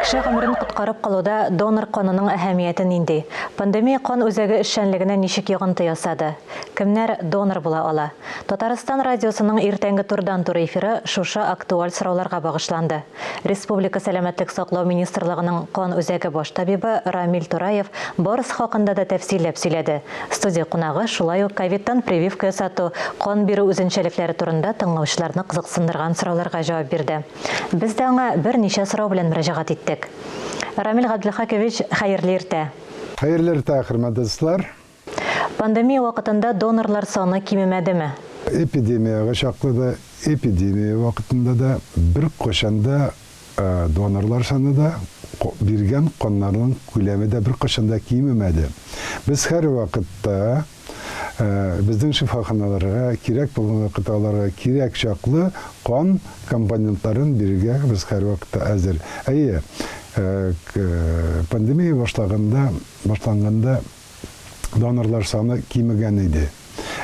Кеше гомерен коткарып калуда донор канының әһәмиятен инде. Пандемия кан үзәге эшчәнлегенә ничек йогынты ясады? Кемнәр донор була ала? Татарстан радиосының иртәнге турдан-тур эфиры шушы актуаль сорауларга багышланды. Республика сәламәтлек саклау министрлыгының кан үзәге баш табибы Рамил Тураев барысы хакында да тәфсилләп сөйләде. Студия кунагы шулай ук ковидтан прививка ясату, кан бирү үзенчәлекләре турында тыңлаучыларны кызыксындырган сорауларга җавап бирде. Без дә аңа берничә сорау белән мөрәҗәгать иттек. Рамил Габделхакович, хәерле иртә. Хәерле иртә, хөрмәтле дуслар. Пандемия вакытында донорлар саны кимемәдеме? Эпидемияга чаклы да, эпидемия вакытында да бер кошанда донорлар саны да биргән каннарның күләме дә бер кошанда кимемәде. Без һәр вакытта безнең шифаханаларга кирәк булган вакытларга кирәк чаклы кан компонентларын бирергә без һәр вакытта әзер. Әйе, пандемия башланганда донорлар саны кимегән иде.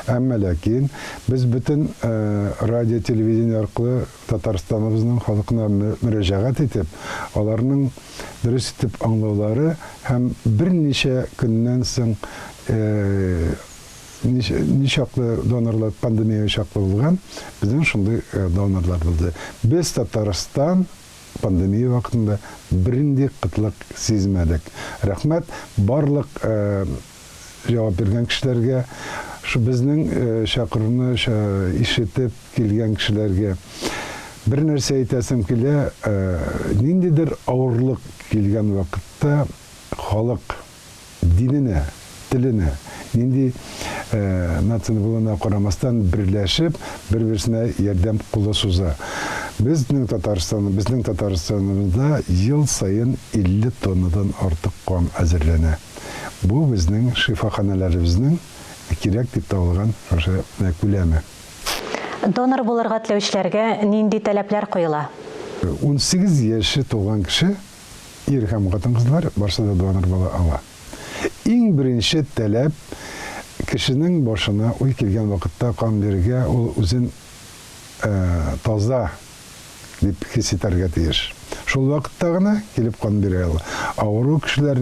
Әмма ләкин без бөтен радио, телевидение аркылы Татарстаныбызның халкына мөрәҗәгать итеп, аларның дөрес итеп аңлаулары һәм берничә көннән соң ничаклы донорлар пандемия чаклы булган, безнең шундый донорлар булды. Без Татарстан пандемия вакытында бернинди кытлык сизмәдек. Рәхмәт барлык җавап биргән кешеләргә, шу безнең чакыруны ишетеп килгән кешеләргә. Бер нәрсә әйтәсем килә, ниндидер авырлык килгән вакытта халык диненә, теленә, нинди националына карамастан берләшеп, бер-берсенә ярдәм кулы суза. Безнең Татарстаныбызда ел сайын 50 тоннадан артык кан әзерләнә. Бу безнең шифаханаларыбызның кирәк дип табылган күләме. Донор булырга теләүчеләргә нинди таләпләр куела? 18 яше тулган кеше, ир һәм хатын-кызлар барсы да донор була ала. Иң беренче таләп кешенең башына уй килгән вакытта кан бирергә, ул үзен таза дип хис итәргә тиеш. Шул вакытта гына килеп кан бирә ала. Авыру кешеләр,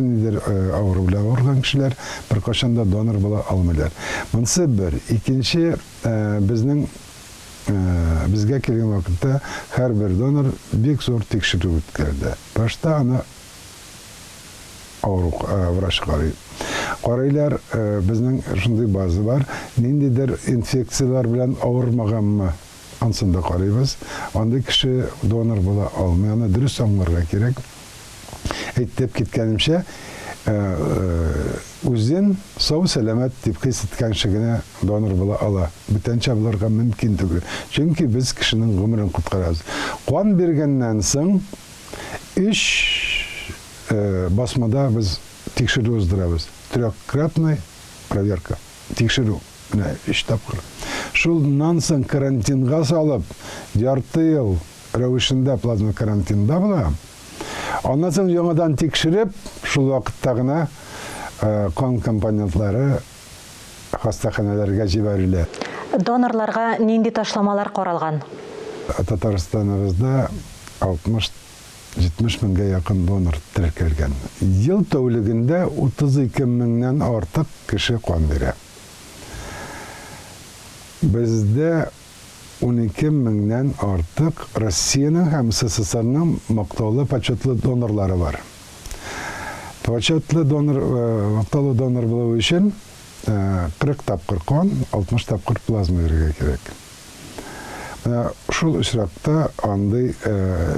авыру белән авырган кешеләр беркайчан да донор була алмыйлар. Монысы бер. Икенче, безгә килгән вакытта һәрбер донор бик зур тикшерү үткәрде. Башта аны авыру врач карыйлар, безнең шундый база бар, ниндидер инфекциялар белән авырмаганмы? Ансында карыйбыз. Анда кеше донор була алмый, аны дөрес аңларга кирәк. Әйтеп киткәнемчә, үзен сау сәламәт дип хис иткән генә донор була ала. Бүтәнчә булырга мөмкин түгел. Чөнки без кешенең гомерен коткарабыз. Кан биргәннән соң 3 басмада біз тикшеру уздырабыз. Трехкратная проверка. Тикшеру. 3 тапкыр. Шуннан соң карантинга салып, ярты ел рәвешендә плазма карантинда була. Аннан соң яңадан тикшереп, шул вакытта гына кан компонентлары хастаханәләргә җибәрелә. Донорларга нинди ташламалар каралган? Татарстаныбызда 60-70 меңгә якын донор теркәлгән. Ел тәүлегендә 32 меңнән артык кеше кан бирә. Бездә 12 меңнән артык Россиянең һәм СССРның мактаулы почетлы донорлары бар. Почетлы мактаулы донор булу өчен 40 тапкыр кан, 60 тапкыр плазма бирергә кирәк. Шул очракта андый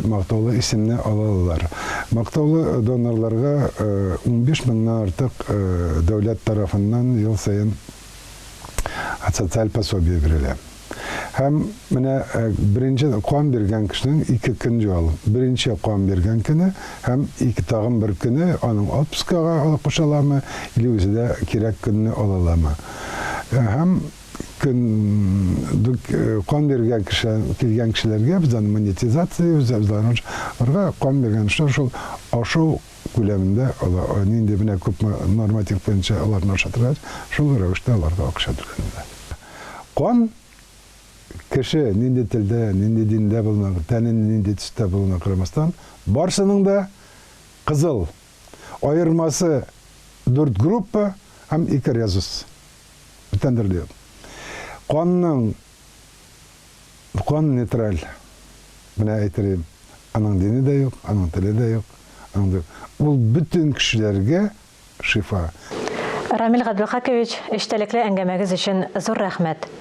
мактаулы исемне алалар. Мактаулы донорларга 15 меңнән артык дәүләт тарафыннан ел сайын социаль пособие бирелә. Һәм менә беренче кан биргән кешенең 2 көн җалы. Беренче кан биргән көне һәм 2 тагын бер көне аның отпускага алып кушаламы, или үзенә кирәк көнне алаламы. Һәм кан биргән килгән кешеләргә бездән монетизация үзләренә кан биргән шул ашу күләмендә нинди менә күп норматив буенча аларны ашатырга, шул рәвештә аларга акча түләнә. Кан кеше нинди телдә, нинди диндә булмаган, тәнен нинди төстә булган карамастан, барсының да Kızıl. Ayırması 4 gruppa hem 2 rezus. Tendirliyor. Kanın kan nötral. Buna aytırayım. Anın dini de yok, anın tili de yok. Bu bütün kişilerge şifa. Рамил Ғабдулхакович, эштәлекле әңгәмәгез өчен зур рәхмәт.